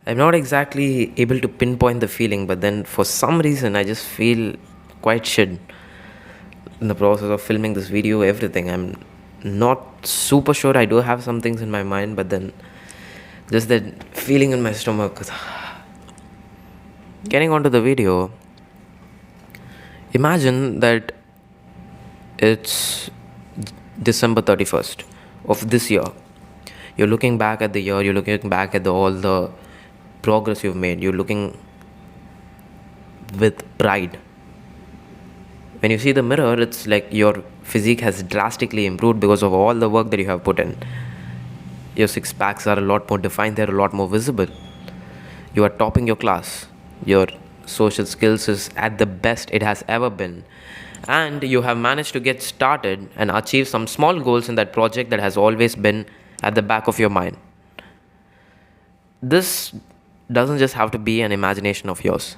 I'm not exactly able to pinpoint the feeling, but then for some reason I just feel quite shit in the process of filming this video, everything. I'm not super sure. I do have some things in my mind, but then just that feeling in my stomach. Getting onto the video, imagine that it's December 31st of this year. You're looking back at the year, you're looking back at all the progress you've made, you're looking with pride. When you see the mirror, it's like your physique has drastically improved because of all the work that you have put in. Your six packs are a lot more defined, they're a lot more visible. You are topping your class. Your social skills is at the best it has ever been. And you have managed to get started and achieve some small goals in that project that has always been at the back of your mind. This doesn't just have to be an imagination of yours.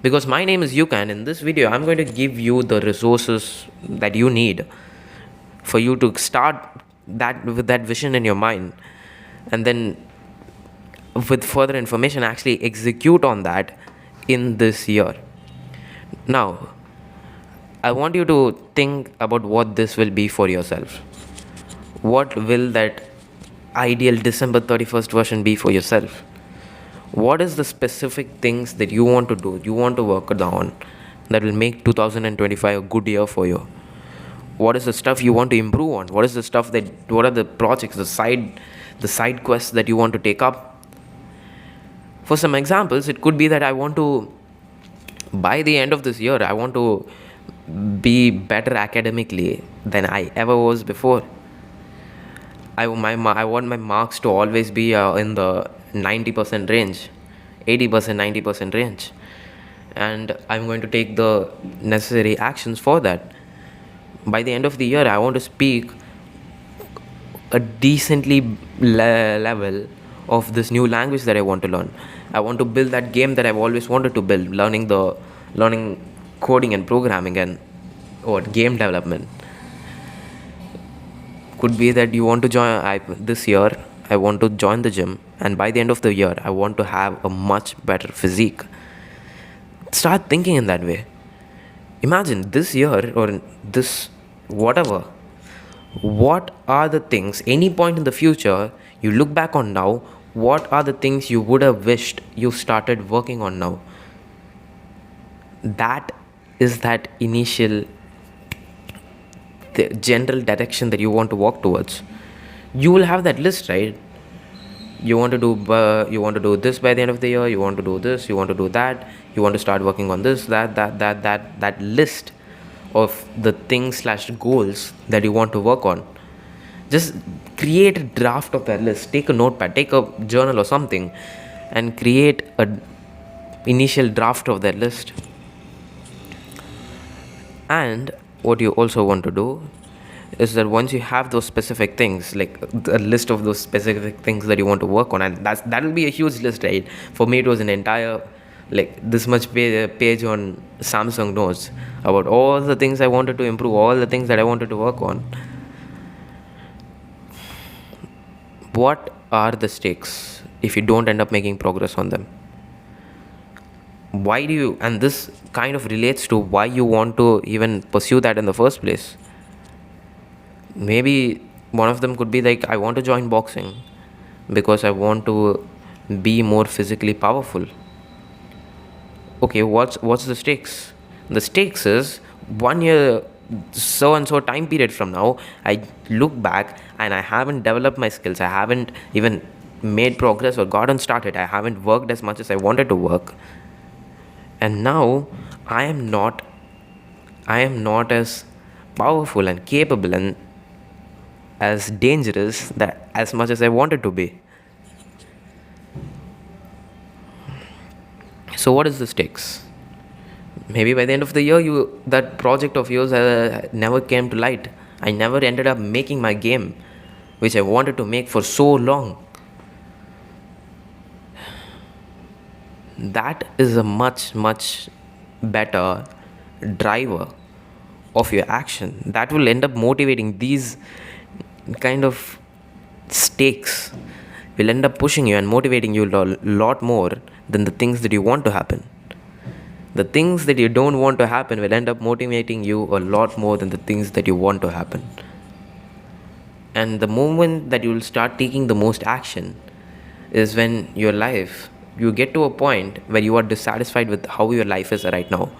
Because my name is Yuka, and in this video, I'm going to give you the resources that you need for you to start that with that vision in your mind, and then with further information actually execute on that in this year. Now, I want you to think about what this will be for yourself. What will that ideal December 31st version be for yourself? What is the specific things that you want to do, you want to work on, that will make 2025 a good year for you? What is the stuff you want to improve on? What is the stuff that, what are the projects, the side quests that you want to take up? For some examples, it could be that I want to, by the end of this year, I want to be better academically than I ever was before. I want my marks to always be in the 90% range, 80%, 90% range. And I'm going to take the necessary actions for that. By the end of the year, I want to speak a decently level of this new language that I want to learn. I want to build that game that I've always wanted to build, learning coding and programming and or game development. Could be that you want to join this year. I want to join the gym, and by the end of the year, I want to have a much better physique. Start thinking in that way. Imagine this year or this whatever. What are the things, any point in the future, you look back on now, what are the things you would have wished you started working on now? That is that initial the general direction that you want to walk towards. You will have that list, right? You want to do this by the end of the year. You want to do this. You want to do that. You want to start working on this, that list of the things slash goals that you want to work on. Just create a draft of that list. Take a notepad, take a journal or something, and create a initial draft of that list. And what you also want to do is that once you have those specific things, like a list of those specific things that you want to work on, and that will be a huge list, right? For me, it was an entire like this much page on Samsung Notes about all the things I wanted to improve, all the things that I wanted to work on. What are the stakes if you don't end up making progress on them? Why do you, and this kind of relates to why you want to even pursue that in the first place. Maybe one of them could be like, I want to join boxing because I want to be more physically powerful. Okay, what's the stakes? The stakes is 1 year, so and so time period from now, I look back and I haven't developed my skills. I haven't even made progress or gotten started. I haven't worked as much as I wanted to work. And now I am not as powerful and capable and as dangerous that as much as I wanted to be. So what is the stakes? Maybe by the end of the year, that project of yours never came to light. I never ended up making my game, which I wanted to make for so long. That is a much, much better driver of your action. That will end up motivating these kind of stakes, will end up pushing you and motivating you a lot more than the things that you want to happen. The things that you don't want to happen will end up motivating you a lot more than the things that you want to happen. And the moment that you will start taking the most action is when your life, you get to a point where you are dissatisfied with how your life is right now,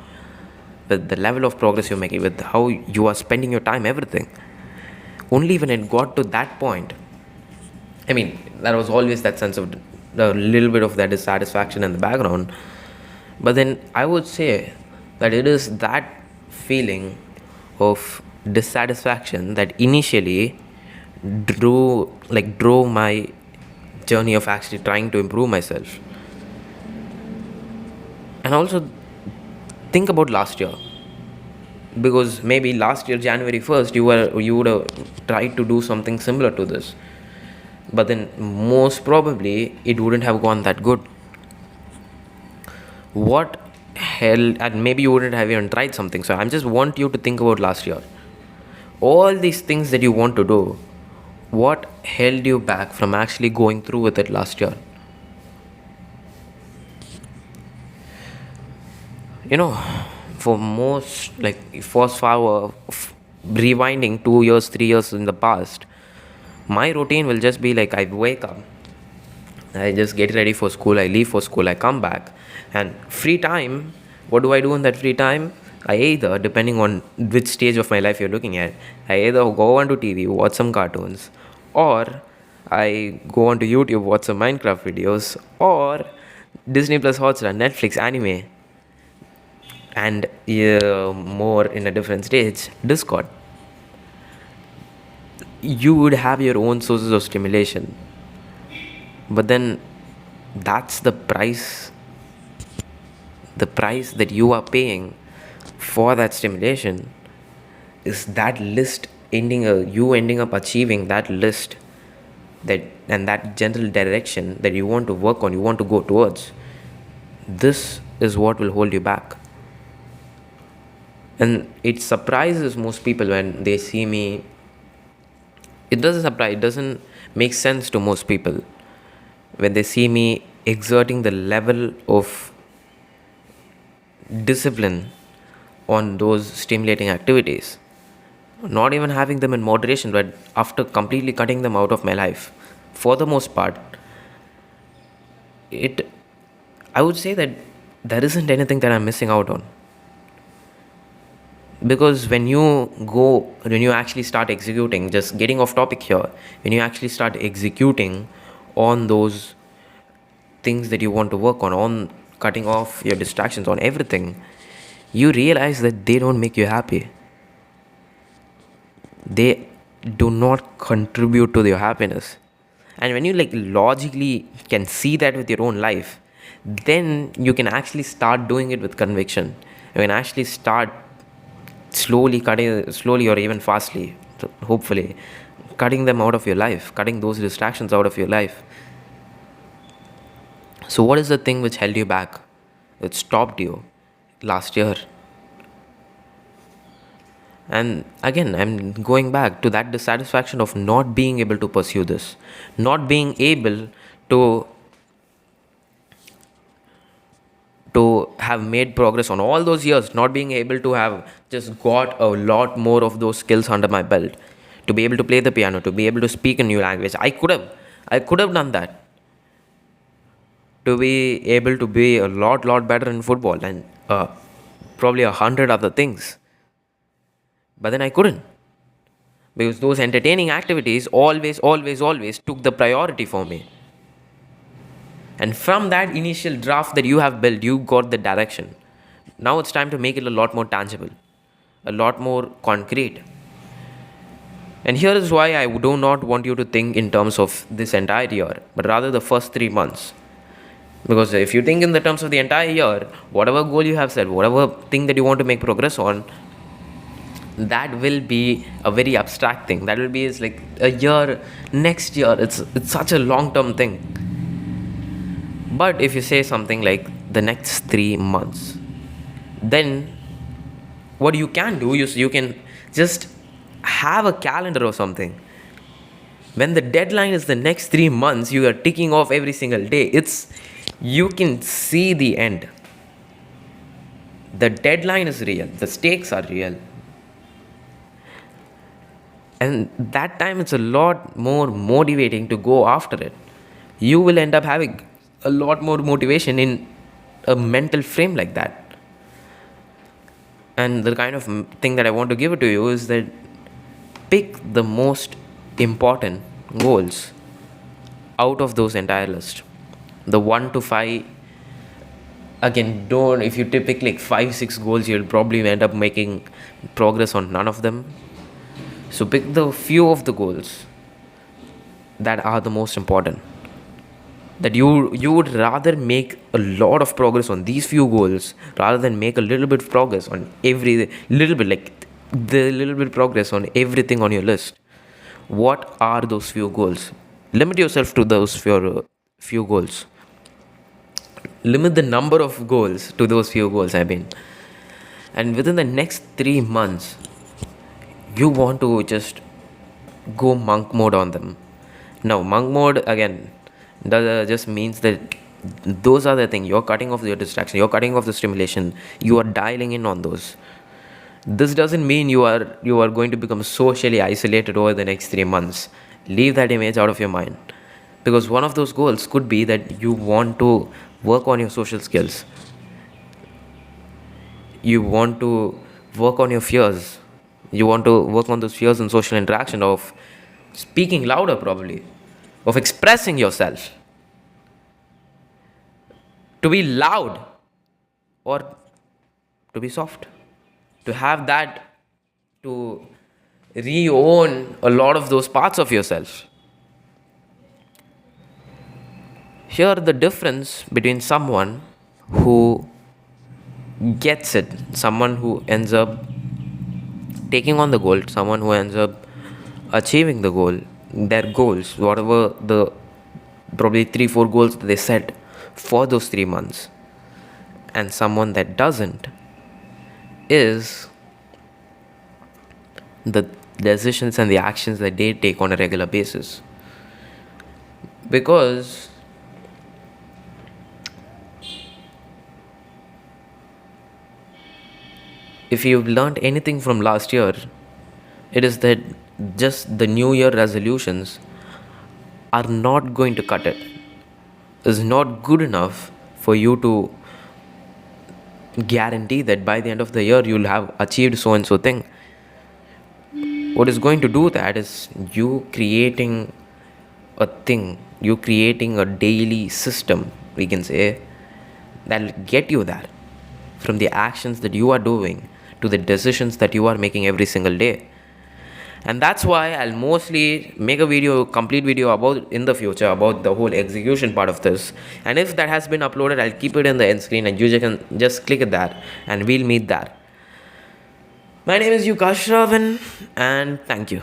with the level of progress you're making, with how you are spending your time, everything. Only when it got to that point, I mean, there was always that sense of a little bit of that dissatisfaction in the background. But then I would say that it is that feeling of dissatisfaction that initially drove my journey of actually trying to improve myself. And also think about last year, because maybe last year January 1st you would have tried to do something similar to this, but then most probably it wouldn't have gone that good. What hell, and maybe you wouldn't have even tried something. So I just want you to think about last year, all these things that you want to do. What held you back from actually going through with it last year? You know, for most, like, fast forward, rewinding 2 years, 3 years in the past, my routine will just be like, I wake up, I just get ready for school, I leave for school, I come back, and free time. What do I do in that free time? I either, depending on which stage of my life you're looking at, I either go onto TV, watch some cartoons, or I go onto YouTube, watch some Minecraft videos, or Disney Plus, Hotstar, Netflix, anime, and more in a different stage, Discord. You would have your own sources of stimulation, but then that's the price that you are paying for that stimulation, is that list you ending up achieving that list, that and that general direction that you want to work on, you want to go towards. This is what will hold you back. And it surprises most people when they see me. It doesn't make sense to most people when they see me exerting the level of discipline on those stimulating activities, not even having them in moderation, but after completely cutting them out of my life. For the most part, I would say that there isn't anything that I'm missing out on. Because when you actually start executing, just getting off topic here, when you actually start executing on those things that you want to work on cutting off your distractions, on everything, you realize that they don't make you happy. They do not contribute to your happiness. And when you logically can see that with your own life, then you can actually start doing it with conviction. You can actually start slowly or even fastly, hopefully, cutting them out of your life, cutting those distractions out of your life. So what is the thing which held you back, which stopped you last year? And again, I'm going back to that dissatisfaction of not being able to pursue this, not being able to have made progress on all those years, not being able to have just got a lot more of those skills under my belt, to be able to play the piano, to be able to speak a new language. I could have done that, to be able to be a lot better in football and probably 100 other things. But then I couldn't, because those entertaining activities always took the priority for me. And from that initial draft that you have built, you got the direction. Now it's time to make it a lot more tangible, a lot more concrete. And here is why I do not want you to think in terms of this entire year, but rather the first 3 months. Because if you think in the terms of the entire year, whatever goal you have set, whatever thing that you want to make progress on, that will be a very abstract thing. That will be is like a year, next year. It's such a long-term thing. But if you say something like the next 3 months, then what you can do is you can just have a calendar or something When the deadline is the next 3 months, you are ticking off every single day. You can see the end. The deadline is real, the stakes are real. And that time it's a lot more motivating to go after it. You will end up having a lot more motivation in a mental frame like that. And the kind of thing that I want to give it to you is that pick the most important goals out of those entire list. The 1 to 5, again, don't, if you pick like 5-6 goals, you'll probably end up making progress on none of them. So pick the few of the goals that are the most important, that you would rather make a lot of progress on these few goals rather than make a little bit of progress on every little bit, like the little bit progress on everything on your list. What are those few goals? Limit yourself to those few goals. Limit the number of goals to those few goals, and within the next 3 months you want to just go monk mode on them. Now, monk mode again just means that those are the things you're cutting off, your distraction, you're cutting off the stimulation, you are dialing in on those. This doesn't mean you are going to become socially isolated over the next 3 months. Leave that image out of your mind, because one of those goals could be that you want to work on your social skills, you want to work on your fears, you want to work on those fears in social interaction, of speaking louder, probably, of expressing yourself, to be loud or to be soft, to have that, to re-own a lot of those parts of yourself. Here, the difference between someone who gets it, someone who ends up taking on the goal, someone who ends up achieving the goal, their goals, whatever the probably 3-4 goals that they set for those 3 months, and someone that doesn't, is the decisions and the actions that they take on a regular basis. Because if you've learned anything from last year, it is that just the New Year resolutions are not going to cut it. It's not good enough for you to guarantee that by the end of the year you'll have achieved so and so thing. What is going to do that is you creating a thing, you creating a daily system, we can say, that'll get you there, from the actions that you are doing to the decisions that you are making every single day. And that's why I'll mostly make a complete video about in the future about the whole execution part of this. And if that has been uploaded, I'll keep it in the end screen and you can just click at that and we'll meet there. My name is Yukash Ravan, and thank you.